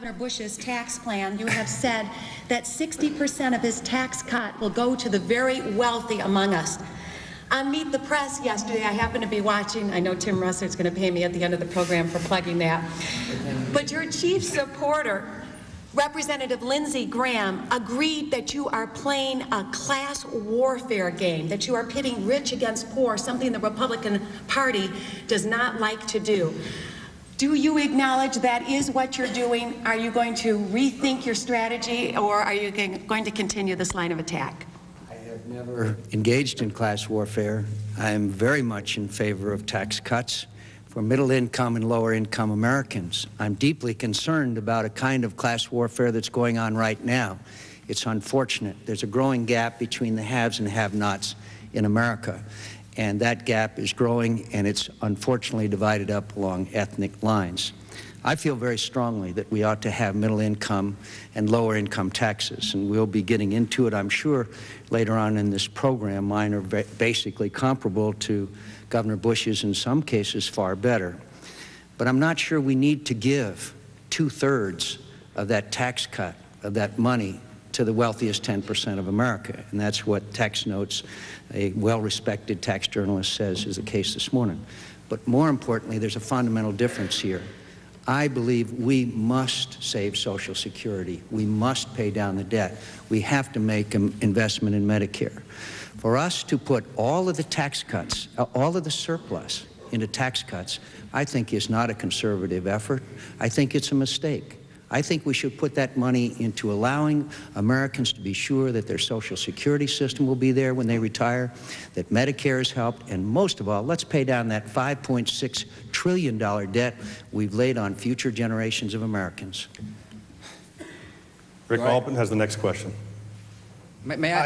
Governor Bush's tax plan, you have said that 60% of his tax cut will go to the very wealthy among us. On Meet the Press yesterday, I happened to be watching, I know Tim Russert is going to pay me at the end of the program for plugging that, but your chief supporter, Representative Lindsey Graham, agreed that you are playing a class warfare game, that you are pitting rich against poor, something the Republican Party does not like to do. Do you acknowledge that is what you're doing? Are you going to rethink your strategy, or are you going to continue this line of attack? I have never engaged in class warfare. I am very much in favor of tax cuts for middle-income and lower-income Americans. I'm deeply concerned about a kind of class warfare that's going on right now. It's unfortunate. There's a growing gap between the haves and have-nots in America, and that gap is growing, and it's unfortunately divided up along ethnic lines. I feel very strongly that we ought to have middle-income and lower-income taxes, and we'll be getting into it, I'm sure, later on in this program. Mine are basically comparable to Governor Bush's, in some cases far better. But I'm not sure we need to give 2/3 of that tax cut, of that money, to the wealthiest 10% of America. And that's what Tax Notes, a well-respected tax journalist, says is the case this morning. But more importantly, there's a fundamental difference here. I believe we must save Social Security. We must pay down the debt. We have to make an investment in Medicare. For us to put all of the tax cuts, all of the surplus into tax cuts, I think is not a conservative effort. I think it's a mistake. I think we should put that money into allowing Americans to be sure that their Social Security system will be there when they retire, that Medicare is helped, and most of all, let's pay down that $5.6 trillion debt we've laid on future generations of Americans. Rick Alpin has the next question. May I?